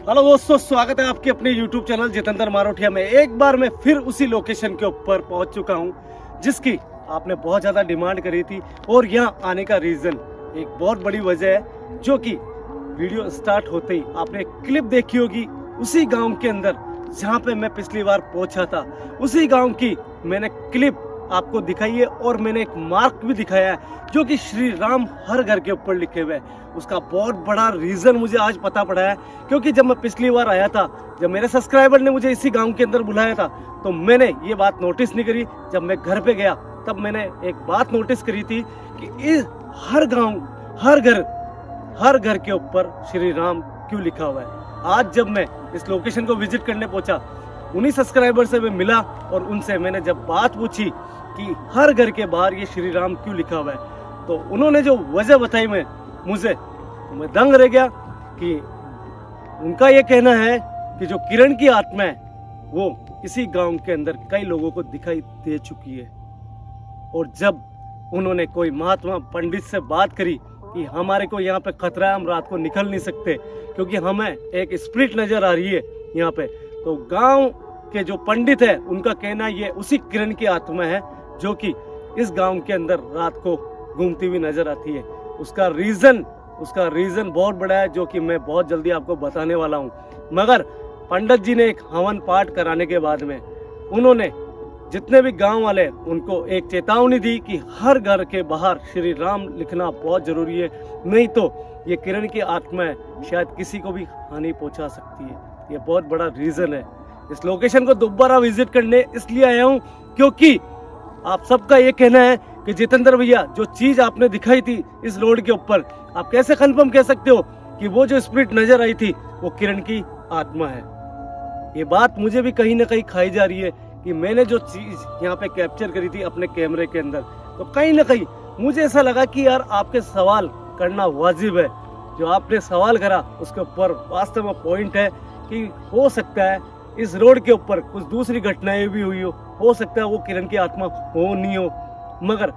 Hello दोस्तों, स्वागत है आपके अपने YouTube चैनल जितेंद्र मारोठिया में। एक बार मैं फिर उसी लोकेशन के ऊपर पहुंच चुका हूं जिसकी आपने बहुत ज़्यादा डिमांड करी थी। और यहाँ आने का रीज़न एक बहुत बड़ी वजह है, जो कि वीडियो स्टार्ट होते ही आपने एक क्लिप देखी होगी उसी गांव के अंदर जहां पे मैं पिछली बार पहुंचा था। उसी गांव की मैंने क्लिप आपको दिखाई है और मैंने एक मार्क भी दिखाया है जो कि श्री राम हर घर के ऊपर लिखे हुए हैं। उसका बहुत बड़ा रीज़न मुझे आज पता पड़ा है, क्योंकि जब मैं पिछली बार आया था, जब मेरे सब्सक्राइबर ने मुझे इसी गांव के अंदर बुलाया था, तो मैंने ये बात नोटिस नहीं करी। जब मैं घर पे गया तब मैंने एक बात नोटिस करी थी कि इस हर गांव हर घर के ऊपर श्री राम क्यों लिखा हुआ है। आज जब मैं इस लोकेशन को विजिट करने पहुंचा, उन्हीं सब्सक्राइबर से मैं मिला और उनसे मैंने जब बात पूछी कि हर घर के बाहर ये श्री राम क्यों लिखा हुआ है, तो उन्होंने जो वजह बताई मुझे तो मैं दंग रह गया। कि उनका ये कहना है कि जो किरण की आत्मा है वो इसी गांव के अंदर कई लोगों को दिखाई दे चुकी है। और जब उन्होंने कोई महात्मा पंडित से बात करी कि हमारे को यहाँ पे खतरा है, हम रात को निकल नहीं सकते क्योंकि हमें एक स्पिरिट नजर आ रही है यहाँ पे, तो गांव के जो पंडित है उनका कहना ये उसी किरण की आत्मा है जो कि इस गांव के अंदर रात को घूमती हुई नजर आती है। उसका रीजन बहुत बड़ा है, जो कि मैं बहुत जल्दी आपको बताने वाला हूँ। मगर पंडित जी ने एक हवन पाठ कराने के बाद में उन्होंने जितने भी गांव वाले उनको एक चेतावनी दी कि हर घर के बाहर श्री राम लिखना बहुत जरूरी है, नहीं तो ये किरण की आत्मा है, शायद किसी को भी हानि पहुंचा सकती है। ये बहुत बड़ा रीजन है। इस लोकेशन को दोबारा विजिट करने इसलिए आया हूँ क्योंकि आप सबका ये कहना है कि जितेंद्र भैया, जो चीज आपने दिखाई थी इस रोड के ऊपर, आप कैसे कंफर्म कह सकते हो कि वो जो स्पिरिट नजर आई थी वो किरण की आत्मा है। ये बात मुझे भी कहीं ना कहीं खाई जा रही है कि मैंने जो चीज यहाँ पे कैप्चर करी थी अपने कैमरे के अंदर, तो कहीं ना कहीं मुझे ऐसा लगा कि यार आपके सवाल करना वाजिब है। जो आपने सवाल करा उसके ऊपर वास्तव में पॉइंट है कि हो सकता है इस रोड के ऊपर कुछ दूसरी घटनाएं भी हुई हो सकता है वो किरण की आत्मा हो नहीं हो। मगर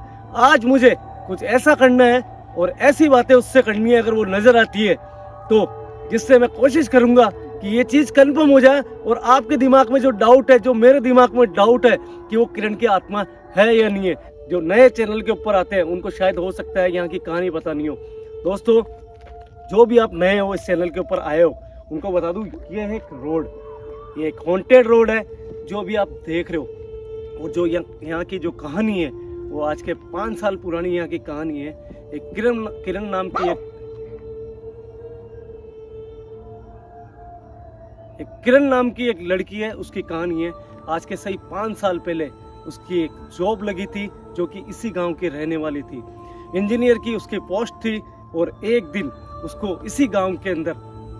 आज मुझे कुछ ऐसा करना है और ऐसी बातें उससे करनी है अगर वो नजर आती है, तो जिससे मैं कोशिश करूंगा कि ये चीज कंफर्म हो जाए और आपके दिमाग में जो डाउट है, जो मेरे दिमाग में डाउट है कि वो किरण की आत्मा है या नहीं है, जो नए चैनल के ऊपर आते हैं उनको शायद हो सकता है यहाँ की कहानी पता नहीं हो। दोस्तों, जो भी आप नए हो इस चैनल के ऊपर आए हो, उनको बता दूं ये है एक रोड, ये एक हॉन्टेड रोड है जो भी आप देख रहे हो। और जो यहाँ की जो कहानी है वो आज के 5 साल पुरानी यहाँ की कहानी है। एक किरण नाम की एक लड़की है, उसकी कहानी है। आज के सही 5 साल पहले उसकी एक जॉब लगी थी जो कि इसी गांव की रहने वाली थी। इंजीनियर की उसकी पोस्ट थी और एक दिन उसको इसी गांव के अंदर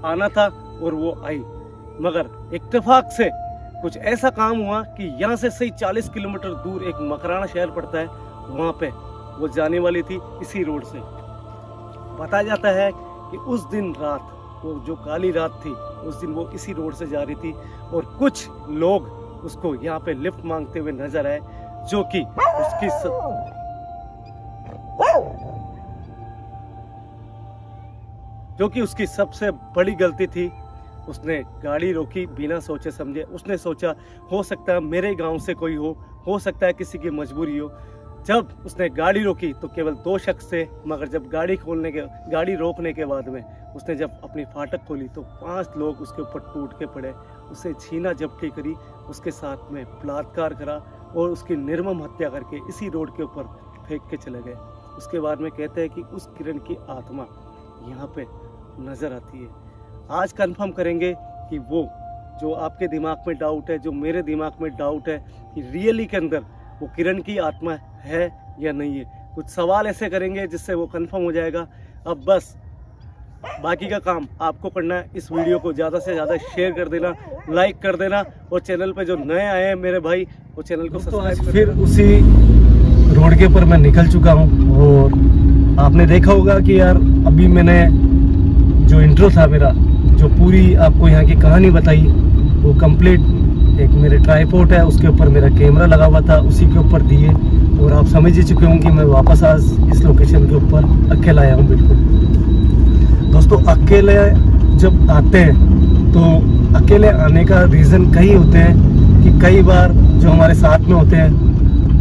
आना था और वो आई। मगर इत्तेफाक से कुछ ऐसा काम हुआ कि यहाँ से सही 40 किलोमीटर दूर एक मकराना शहर पड़ता है, वहाँ पे वो जाने वाली थी इसी रोड से। बताया जाता है कि उस दिन रात, वो जो काली रात थी, उस दिन वो इसी रोड से जा रही थी और कुछ लोग उसको यहाँ पे लिफ्ट मांगते हुए नजर आए, जो कि उसकी सबसे बड़ी गलती थी। उसने गाड़ी रोकी बिना सोचे समझे। उसने सोचा हो सकता है मेरे गांव से कोई हो सकता है किसी की मजबूरी हो। जब उसने गाड़ी रोकी तो केवल 2 शख्स थे, मगर जब गाड़ी रोकने के बाद में उसने जब अपनी फाटक खोली तो 5 लोग उसके ऊपर टूट के पड़े। उसे छीना झपटी करी, उसके साथ में बलात्कार करा और उसकी निर्मम हत्या करके इसी रोड के ऊपर फेंक के चले गए। उसके बाद में कहते हैं कि उस किरण की आत्मा यहाँ पे नजर आती है। आज कंफर्म करेंगे कि वो जो आपके दिमाग में डाउट है, जो मेरे दिमाग में डाउट है कि रियली के अंदर वो किरण की आत्मा है या नहीं है। कुछ सवाल ऐसे करेंगे जिससे वो कंफर्म हो जाएगा। अब बस बाकी का काम आपको करना है। इस वीडियो को ज़्यादा से ज़्यादा शेयर कर देना, लाइक कर देना और चैनल पे जो नए आए हैं मेरे भाई, वो चैनल को सब्सक्राइब। फिर उसी रोड के ऊपर मैं निकल चुका हूँ और आपने देखा होगा कि यार अभी मैंने जो इंट्रो था मेरा, जो पूरी आपको यहाँ की कहानी बताई, वो कंप्लीट एक मेरे ट्राइपॉड है उसके ऊपर मेरा कैमरा लगा हुआ था, उसी के ऊपर दिए। और आप समझ ही चुके होंगे कि मैं वापस आज इस लोकेशन के ऊपर अकेला आया हूँ। बिल्कुल दोस्तों, अकेले जब आते हैं तो अकेले आने का रीज़न कई होते हैं कि कई बार जो हमारे साथ में होते हैं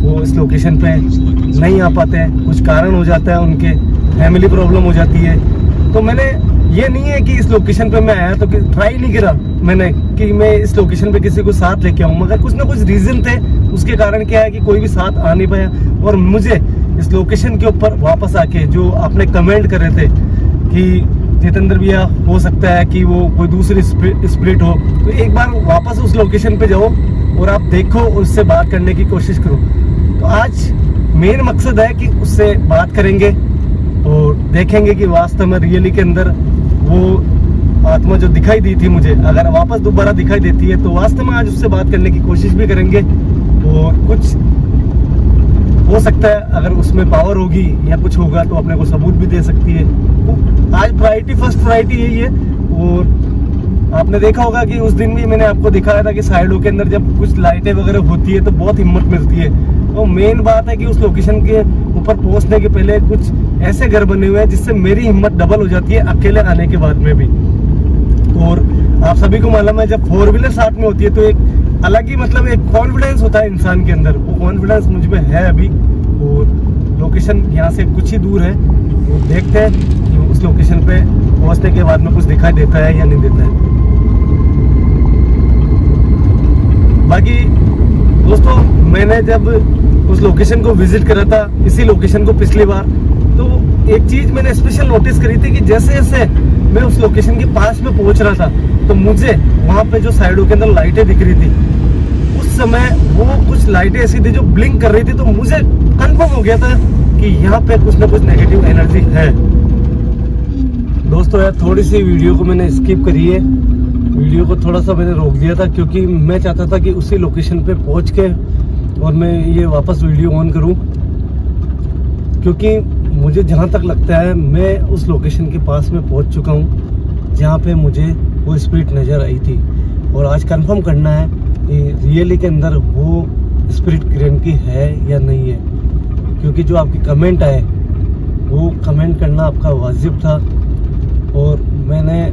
वो इस लोकेशन पे नहीं आ पाते हैं, कुछ कारण हो जाता है, उनके फैमिली प्रॉब्लम हो जाती है। तो मैंने ये नहीं है कि इस लोकेशन पे मैं आया तो ट्राई नहीं करा मैंने कि मैं इस लोकेशन पे किसी को साथ लेके आऊँ, मगर कुछ ना कुछ रीज़न थे। उसके कारण क्या है कि कोई भी साथ आ नहीं पाया। और मुझे इस लोकेशन के ऊपर वापस आके जो आपने कमेंट करे थे कि जितेंद्र भैया हो सकता है कि वो कोई दूसरी स्प्रिट हो, तो एक बार वापस उस लोकेशन पे जाओ और आप देखो, उससे बात करने की कोशिश करो। तो आज मेन मकसद है कि उससे बात करेंगे और देखेंगे कि वास्तव में रियली के अंदर वो आत्मा जो दिखाई दी थी मुझे, अगर वापस दोबारा दिखाई देती है तो वास्तव में आज उससे बात करने की कोशिश भी करेंगे। और कुछ हो सकता है अगर उसमें पावर होगी या कुछ होगा तो अपने को सबूत भी दे सकती है। तो आज फर्स्ट प्रायोरिटी यही है। और आपने देखा होगा कि उस दिन भी मैंने आपको दिखाया था कि साइडों के अंदर जब कुछ लाइटें वगैरह होती है तो बहुत हिम्मत मिलती है। तो मेन बात है कि उस लोकेशन के ऊपर पहुंचने के पहले कुछ ऐसे घर बने हुए हैं जिससे मेरी हिम्मत डबल हो जाती है अकेले आने के बाद में भी। और आप सभी को मालूम है जब 4 व्हीलर साथ में होती है तो एक अलग ही मतलब एक कॉन्फिडेंस होता है इंसान के अंदर। वो कॉन्फिडेंस मुझ में है अभी। और लोकेशन यहाँ से कुछ ही दूर है, वो देखते हैं कि उस लोकेशन पे पहुंचने के बाद में कुछ दिखाई देता है या नहीं देता है। बाकी दोस्तों, मैंने जब उस लोकेशन को विजिट करा था, इसी लोकेशन को पिछली बार, तो एक चीज मैंने स्पेशल नोटिस करी थी कि जैसे जैसे मैं उस लोकेशन के पास में पहुंच रहा था तो मुझे वहां पे जो साइडों के अंदर लाइटें दिख रही थी, उस समय वो कुछ लाइटें ऐसी थी जो ब्लिंक कर रही थी। तो मुझे कंफर्म हो गया था कि यहाँ पे कुछ ना कुछ नेगेटिव एनर्जी है। दोस्तों यार, थोड़ी सी वीडियो को मैंने स्किप करी है, वीडियो को थोड़ा सा मैंने रोक दिया था क्योंकि मैं चाहता था कि उसी लोकेशन पे पहुंच के और मैं ये वापस वीडियो ऑन करूं, क्योंकि मुझे जहां तक लगता है मैं उस लोकेशन के पास में पहुंच चुका हूं जहां पे मुझे वो स्पिरिट नज़र आई थी। और आज कंफर्म करना है कि रियली के अंदर वो स्पिरिट किरण की है या नहीं है, क्योंकि जो आपकी कमेंट आए वो कमेंट करना आपका वाजिब था और मैंने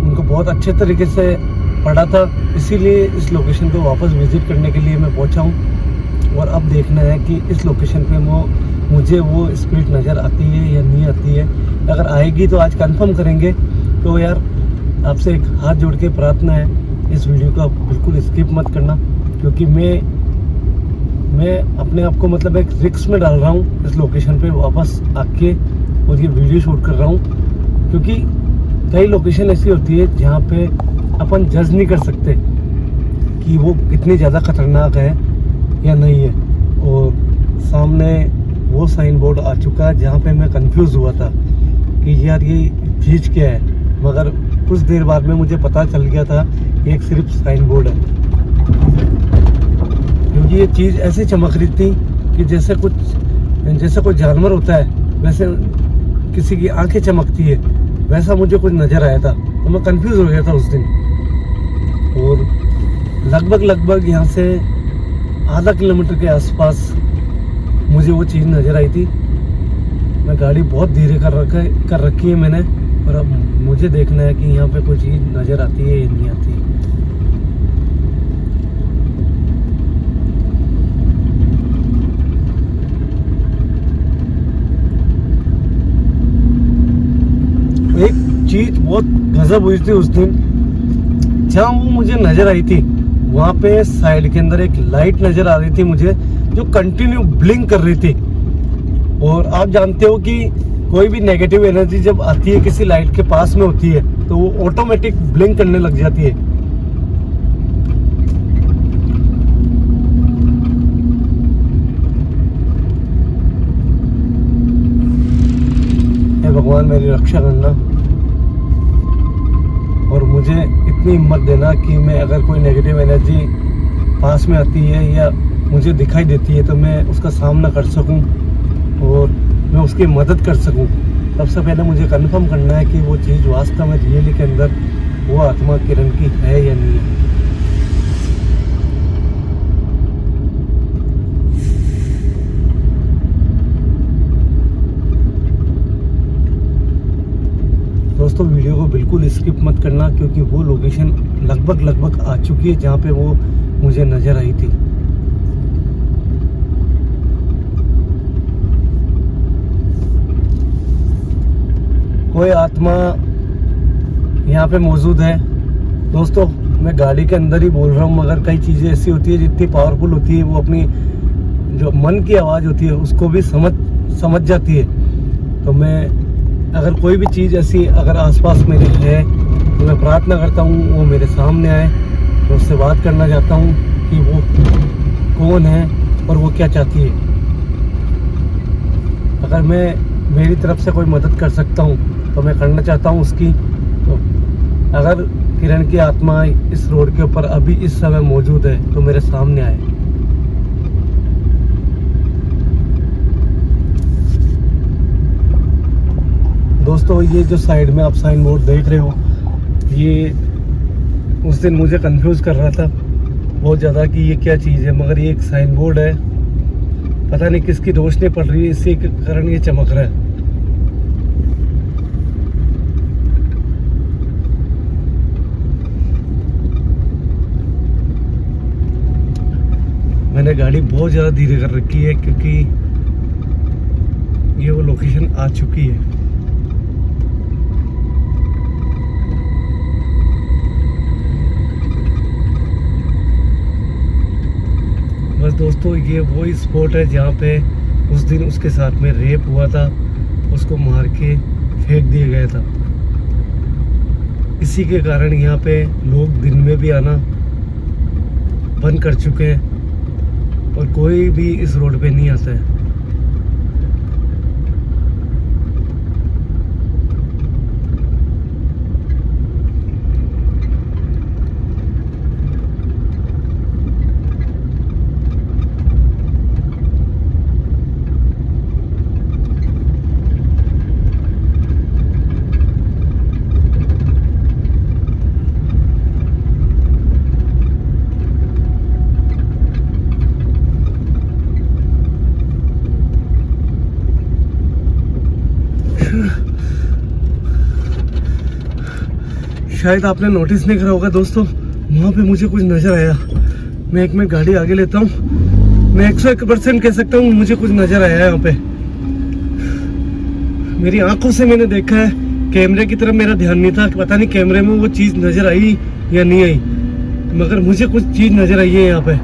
उनको बहुत अच्छे तरीके से पढ़ा था, इसीलिए इस लोकेशन पे वापस विजिट करने के लिए मैं पहुंचा हूं। और अब देखना है कि इस लोकेशन पे मुझे वो स्पिरिट नज़र आती है या नहीं आती है। अगर आएगी तो आज कंफर्म करेंगे। तो यार, आपसे एक हाथ जोड़ के प्रार्थना है, इस वीडियो का बिल्कुल स्किप मत करना, क्योंकि मैं अपने आप को मतलब एक रिस्क में डाल रहा हूँ इस लोकेशन पे वापस आके और ये वीडियो शूट कर रहा हूँ। क्योंकि कई लोकेशन ऐसी होती है जहाँ पे अपन जज नहीं कर सकते कि वो कितनी ज़्यादा खतरनाक है या नहीं है। और सामने वो साइन बोर्ड आ चुका है जहाँ पे मैं कंफ्यूज हुआ था कि यार ये चीज़ क्या है, मगर कुछ देर बाद में मुझे पता चल गया था कि एक सिर्फ साइन बोर्ड है। क्योंकि ये चीज़ ऐसे चमक रही थी कि जैसे कोई जानवर होता है वैसे किसी की आंखें चमकती है, वैसा मुझे कुछ नज़र आया था। तो मैं कंफ्यूज हो गया था उस दिन। और लगभग यहाँ से आधा किलोमीटर के आसपास मुझे वो चीज़ नज़र आई थी। मैं गाड़ी बहुत धीरे कर रखी है मैंने, और अब मुझे देखना है कि यहाँ पे कोई चीज़ नज़र आती है या नहीं आती है। एक चीज बहुत गजब हुई थी उस दिन, जहाँ वो मुझे नजर आई थी वहां पे साइड के अंदर एक लाइट नजर आ रही थी मुझे, जो कंटिन्यू ब्लिंक कर रही थी। और आप जानते हो कि कोई भी नेगेटिव एनर्जी जब आती है किसी लाइट के पास में होती है तो वो ऑटोमेटिक ब्लिंक करने लग जाती है। हे भगवान, मेरी रक्षा करना और मुझे इतनी हिम्मत देना कि मैं अगर कोई नेगेटिव एनर्जी पास में आती है या मुझे दिखाई देती है तो मैं उसका सामना कर सकूं और मैं उसकी मदद कर सकूं। सबसे पहले मुझे कंफर्म करना है कि वो चीज़ वास्तव में रियली के अंदर वो आत्मा किरण की है या नहीं है। दोस्तों वीडियो को बिल्कुल स्किप मत करना, क्योंकि वो लोकेशन लगभग आ चुकी है जहाँ पे वो मुझे नज़र आई थी। कोई आत्मा यहाँ पे मौजूद है दोस्तों। मैं गाड़ी के अंदर ही बोल रहा हूँ, मगर कई चीज़ें ऐसी होती है जितनी पावरफुल होती है वो अपनी जो मन की आवाज़ होती है उसको भी समझ जाती है। तो मैं अगर कोई भी चीज़ ऐसी अगर आसपास मेरे है तो मैं प्रार्थना करता हूँ वो मेरे सामने आए, तो उससे बात करना चाहता हूँ कि वो कौन है और वो क्या चाहती है। अगर मैं मेरी तरफ से कोई मदद कर सकता हूँ तो मैं करना चाहता हूँ उसकी। तो अगर किरण की आत्मा इस रोड के ऊपर अभी इस समय मौजूद है तो मेरे सामने आए। दोस्तों ये जो साइड में आप साइन बोर्ड देख रहे हो, ये उस दिन मुझे कंफ्यूज कर रहा था बहुत ज़्यादा कि ये क्या चीज़ है, मगर ये एक साइन बोर्ड है। पता नहीं किसकी रोशनी पड़ रही है, इसी के कारण ये चमक रहा है। मैंने गाड़ी बहुत ज़्यादा धीरे कर रखी है क्योंकि ये वो लोकेशन आ चुकी है। बस दोस्तों ये वो स्पॉट है जहाँ पे उस दिन उसके साथ में रेप हुआ था, उसको मार के फेंक दिया गया था। इसी के कारण यहाँ पे लोग दिन में भी आना बंद कर चुके हैं और कोई भी इस रोड पे नहीं आता है। शायद आपने नोटिस नहीं करा होगा दोस्तों, वहाँ पे मुझे कुछ नज़र आया। मैं एक मिनट गाड़ी आगे लेता हूँ। मैं 101% कह सकता हूँ मुझे कुछ नज़र आया है यहाँ पे। मेरी आंखों से मैंने देखा है, कैमरे की तरफ मेरा ध्यान नहीं था कि पता नहीं कैमरे में वो चीज़ नज़र आई या नहीं आई, मगर मुझे कुछ चीज़ नज़र आई है यहाँ पे।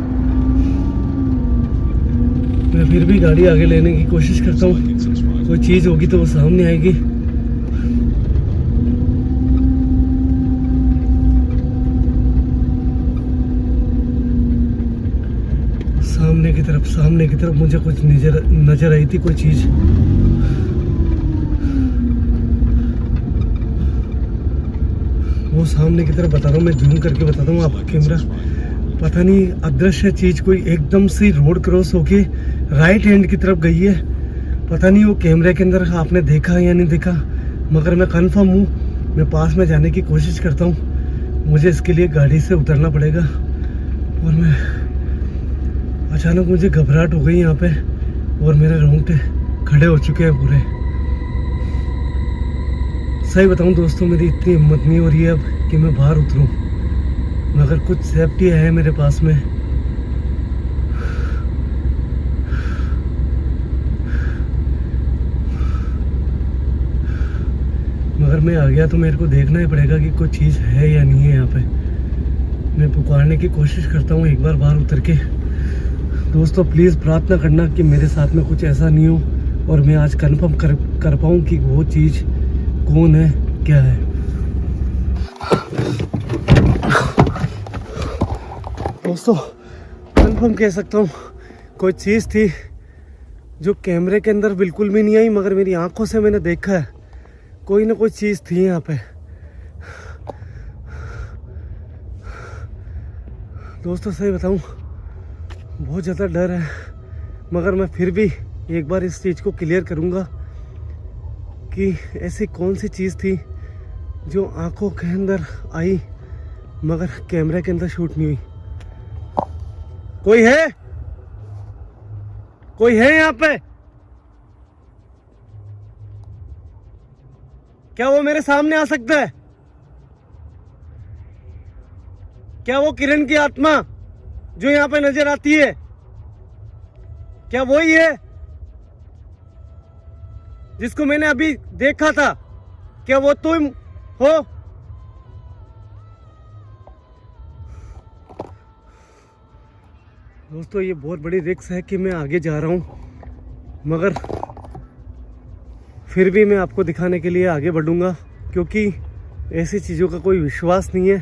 मैं फिर भी गाड़ी आगे लेने की कोशिश करता हूँ, कोई चीज़ होगी तो वो सामने आएगी। सामने की तरफ मुझे कुछ नजर आई थी, कोई चीज। वो सामने की तरफ बता रहा हूँ, मैं जूम करके बताता हूँ आपको कैमरा। पता नहीं अदृश्य चीज कोई एकदम से रोड क्रॉस होके राइट हैंड की तरफ गई है। पता नहीं वो कैमरे के अंदर आपने देखा या नहीं देखा, मगर मैं कंफर्म हूँ। मैं पास में जाने की कोशिश करता हूँ। मुझे इसके लिए गाड़ी से उतरना पड़ेगा और मैं अचानक मुझे घबराहट हो गई यहाँ पे और मेरे रोंगटे खड़े हो चुके हैं पूरे। सही बताऊँ दोस्तों, मेरी इतनी हिम्मत नहीं हो रही है अब कि मैं बाहर उतरूँ, मगर कुछ सेफ्टी है मेरे पास में। मगर मैं आ गया तो मेरे को देखना ही पड़ेगा कि कोई चीज़ है या नहीं है यहाँ पे। मैं पुकारने की कोशिश करता हूँ एक बार बाहर उतर के। दोस्तों प्लीज़ प्रार्थना करना कि मेरे साथ में कुछ ऐसा नहीं हो और मैं आज कंफर्म कर पाऊँ कि वो चीज़ कौन है, क्या है। दोस्तों कंफर्म कह सकता हूँ कोई चीज़ थी जो कैमरे के अंदर बिल्कुल भी नहीं आई, मगर मेरी आंखों से मैंने देखा है कोई ना कोई चीज़ थी यहाँ पे। दोस्तों सही बताऊँ बहुत ज़्यादा डर है, मगर मैं फिर भी एक बार इस चीज़ को क्लियर करूँगा कि ऐसी कौन सी चीज़ थी जो आंखों के अंदर आई मगर कैमरे के अंदर शूट नहीं हुई। कोई है? कोई है यहाँ पे? क्या वो मेरे सामने आ सकता है? क्या वो किरण की आत्मा जो यहाँ पे नजर आती है, क्या वही है जिसको मैंने अभी देखा था? क्या वो तुम हो? दोस्तों ये बहुत बड़ी रिस्क है कि मैं आगे जा रहा हूँ, मगर फिर भी मैं आपको दिखाने के लिए आगे बढ़ूंगा, क्योंकि ऐसी चीज़ों का कोई विश्वास नहीं है।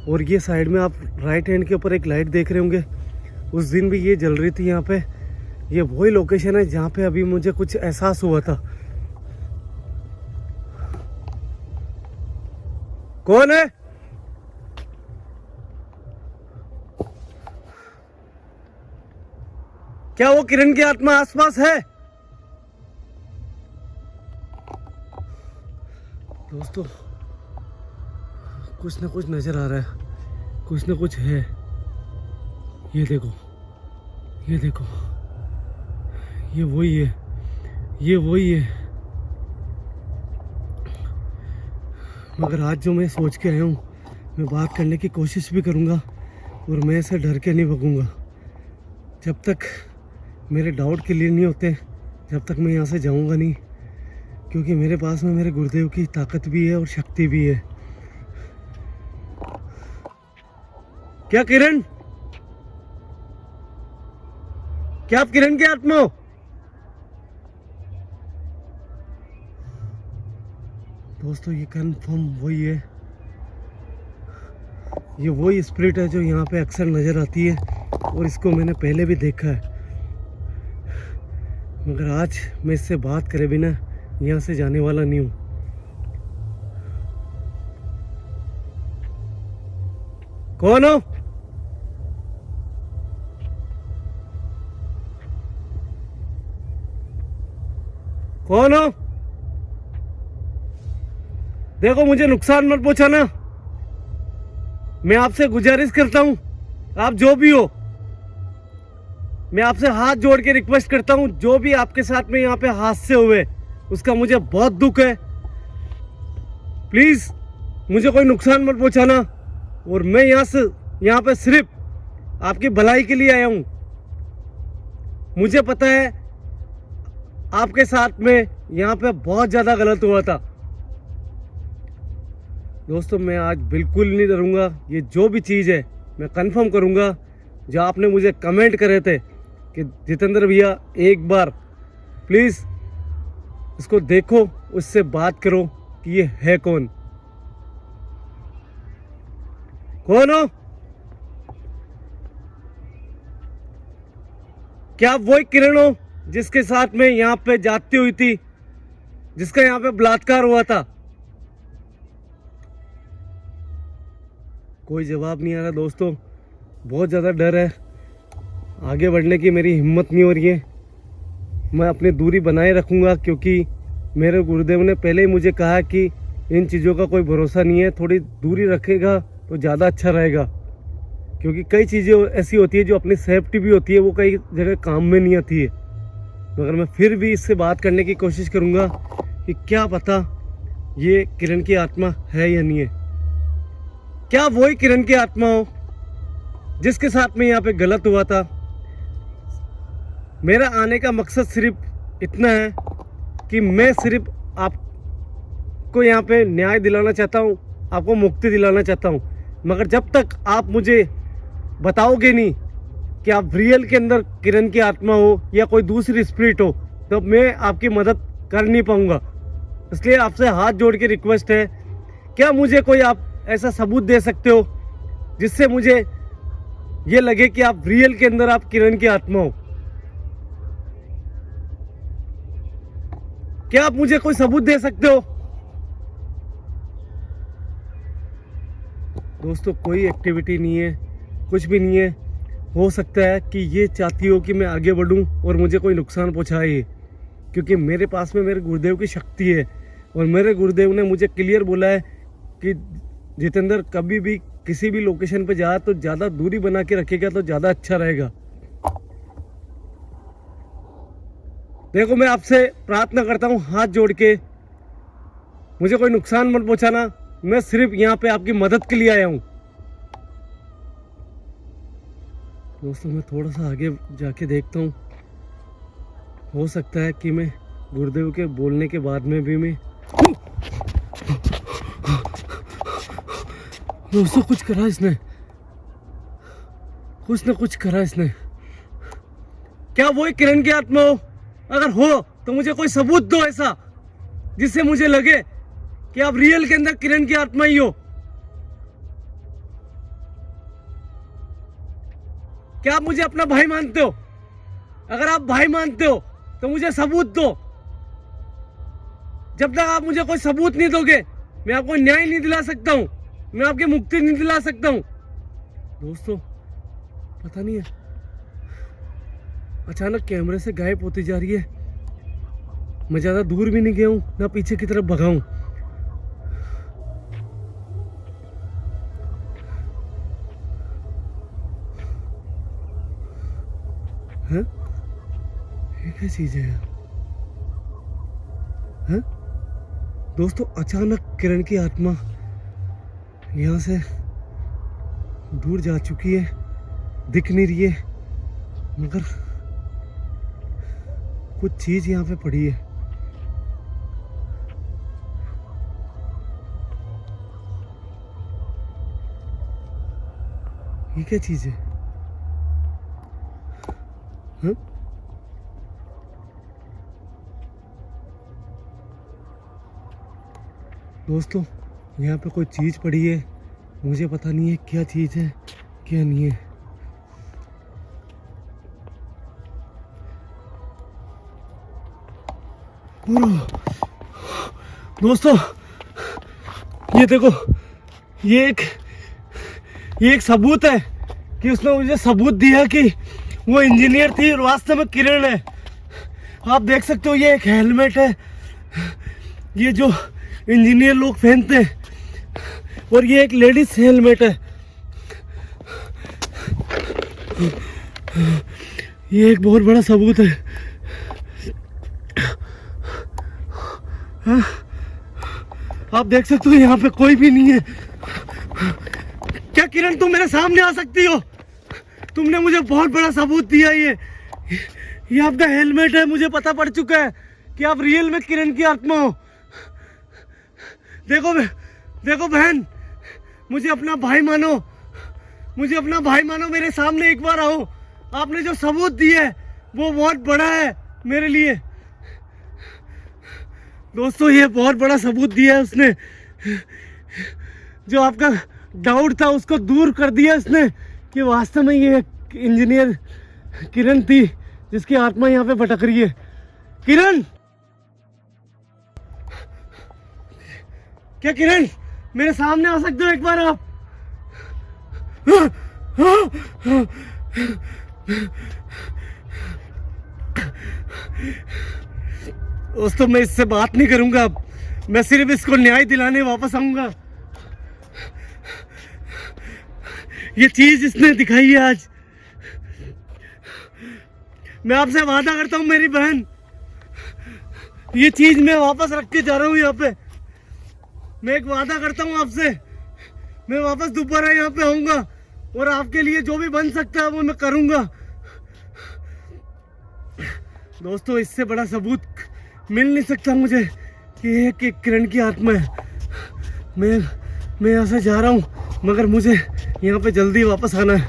और ये साइड में आप राइट हैंड के ऊपर एक लाइट देख रहे होंगे, उस दिन भी ये जल रही थी यहाँ पे। ये वही लोकेशन है जहाँ पे अभी मुझे कुछ एहसास हुआ था। कौन है? क्या वो किरण की आत्मा आसपास है? दोस्तों कुछ ना कुछ नजर आ रहा है, कुछ ना कुछ है। ये देखो, ये देखो, ये वही है, ये वही है। मगर आज जो मैं सोच के आया हूँ, मैं बात करने की कोशिश भी करूँगा और मैं ऐसे डर के नहीं भगूंगा। जब तक मेरे डाउट क्लियर नहीं होते, जब तक मैं यहाँ से जाऊँगा नहीं, क्योंकि मेरे पास में मेरे गुरुदेव की ताकत भी है और शक्ति भी है। क्या किरण? क्या आप किरण की आत्मा हो? दोस्तों ये कंफर्म वही है, ये वही स्पिरिट है जो यहाँ पे अक्सर नजर आती है और इसको मैंने पहले भी देखा है। मगर आज मैं इससे बात करे बिना यहाँ से जाने वाला नहीं हूँ। कौन हो? कौन हो? देखो मुझे नुकसान मत पहुंचाना। मैं आपसे गुजारिश करता हूं, आप जो भी हो, मैं आपसे हाथ जोड़ के रिक्वेस्ट करता हूं, जो भी आपके साथ में यहाँ पे हादसे हुए उसका मुझे बहुत दुख है। प्लीज मुझे कोई नुकसान मत पहुंचाना। और मैं यहाँ पे सिर्फ आपकी भलाई के लिए आया हूं। मुझे पता है आपके साथ में यहाँ पे बहुत ज्यादा गलत हुआ था। दोस्तों मैं आज बिल्कुल नहीं डरूंगा। ये जो भी चीज़ है मैं कंफर्म करूंगा। जो आपने मुझे कमेंट करे थे कि जितेंद्र भैया एक बार प्लीज़ इसको देखो, उससे बात करो कि ये है कौन। कौन हो? क्या आप वही किरण हो जिसके साथ में यहाँ पे जाती हुई थी, जिसका यहाँ पे बलात्कार हुआ था? कोई जवाब नहीं आ रहा दोस्तों, बहुत ज़्यादा डर है। आगे बढ़ने की मेरी हिम्मत नहीं हो रही है। मैं अपनी दूरी बनाए रखूँगा, क्योंकि मेरे गुरुदेव ने पहले ही मुझे कहा कि इन चीज़ों का कोई भरोसा नहीं है, थोड़ी दूरी रखेगा तो ज़्यादा अच्छा रहेगा। क्योंकि कई चीज़ें ऐसी होती है जो अपनी सेफ्टी भी होती है, वो कई जगह काम में नहीं आती है। मगर मैं फिर भी इससे बात करने की कोशिश करूँगा कि क्या पता ये किरण की आत्मा है या नहीं है। क्या वही किरण की आत्मा हो जिसके साथ में यहाँ पे गलत हुआ था? मेरा आने का मकसद सिर्फ इतना है कि मैं सिर्फ आपको यहाँ पे न्याय दिलाना चाहता हूँ, आपको मुक्ति दिलाना चाहता हूँ। मगर जब तक आप मुझे बताओगे नहीं कि आप रियल के अंदर किरण की आत्मा हो या कोई दूसरी स्पिरिट हो, तो मैं आपकी मदद कर नहीं पाऊँगा। इसलिए आपसे हाथ जोड़ के रिक्वेस्ट है, क्या मुझे कोई आप ऐसा सबूत दे सकते हो जिससे मुझे ये लगे कि आप रियल के अंदर आप किरण की आत्मा हो? क्या आप मुझे कोई सबूत दे सकते हो? दोस्तों कोई एक्टिविटी नहीं है, कुछ भी नहीं है। हो सकता है कि ये चाहती हो कि मैं आगे बढ़ूं और मुझे कोई नुकसान पहुंचाए, क्योंकि मेरे पास में मेरे गुरुदेव की शक्ति है। और मेरे गुरुदेव ने मुझे क्लियर बोला है कि जितेंद्र कभी भी किसी भी लोकेशन पे जा तो ज़्यादा दूरी बना के रखेगा तो ज़्यादा अच्छा रहेगा। देखो मैं आपसे प्रार्थना करता हूँ हाथ जोड़ के मुझे कोई नुकसान मत पहुंचाना, मैं सिर्फ यहाँ पे आपकी मदद के लिए आया हूँ। दोस्तों मैं थोड़ा सा आगे जाके देखता हूँ, हो सकता है कि मैं गुरुदेव के बोलने के बाद में भी मैं दोस्तों कुछ करा इसने, कुछ ना कुछ करा इसने। क्या वो ही किरण की आत्मा हो? अगर हो तो मुझे कोई सबूत दो ऐसा जिससे मुझे लगे कि आप रियल के अंदर किरण की आत्मा ही हो। क्या आप मुझे अपना भाई मानते हो? अगर आप भाई मानते हो तो मुझे सबूत दो। जब तक आप मुझे कोई सबूत नहीं दोगे मैं आपको न्याय नहीं दिला सकता हूं, मैं आपकी मुक्ति नहीं दिला सकता हूं। दोस्तों पता नहीं है, अचानक कैमरे से गायब होती जा रही है। मैं ज्यादा दूर भी नहीं गया हूं, ना पीछे की तरफ भगा हूं। हाँ? ये क्या चीज है? हाँ? दोस्तों अचानक किरण की आत्मा यहाँ से दूर जा चुकी है, दिख नहीं रही है, मगर कुछ चीज यहाँ पे पड़ी है। ये क्या चीज है? हाँ? दोस्तों यहाँ पे कोई चीज पड़ी है, मुझे पता नहीं है क्या चीज है क्या नहीं है। दोस्तों ये देखो, ये एक सबूत है कि उसने मुझे सबूत दिया कि वो इंजीनियर थी और वास्तव में किरण है। आप देख सकते हो ये एक हेलमेट है, ये जो इंजीनियर लोग पहनते हैं, और ये एक लेडीज हेलमेट है। ये एक बहुत बड़ा सबूत है। हाँ? आप देख सकते हो यहाँ पे कोई भी नहीं है। क्या किरण तुम मेरे सामने आ सकती हो? तुमने मुझे बहुत बड़ा सबूत दिया। ये आपका हेलमेट है, मुझे पता पड़ चुका है कि आप रियल में किरण की आत्मा हो। देखो बहन, मुझे अपना भाई मानो, मुझे अपना भाई मानो, मेरे सामने एक बार आओ। आपने जो सबूत दिया है वो बहुत बड़ा है मेरे लिए। दोस्तों ये बहुत बड़ा सबूत दिया है उसने, जो आपका डाउट था उसको दूर कर दिया उसने कि वास्तव में ये इंजीनियर किरण थी जिसकी आत्मा यहाँ पे भटक रही है। किरण, क्या किरण मेरे सामने आ सकते हो एक बार आप? दोस्तों मैं इससे बात नहीं करूंगा अब, मैं सिर्फ इसको न्याय दिलाने वापस आऊंगा। ये चीज इसने दिखाई है आज। मैं आपसे वादा करता हूं मेरी बहन, ये चीज मैं वापस रख के जा रहा हूं यहाँ पे। मैं एक वादा करता हूं आपसे, मैं वापस दोबारा यहाँ पे आऊंगा और आपके लिए जो भी बन सकता है वो मैं करूंगा। दोस्तों इससे बड़ा सबूत मिल नहीं सकता मुझे कि ये कि किरण की आत्मा है। मैं यहाँ से जा रहा हूँ, मगर मुझे यहाँ पे जल्दी वापस आना है।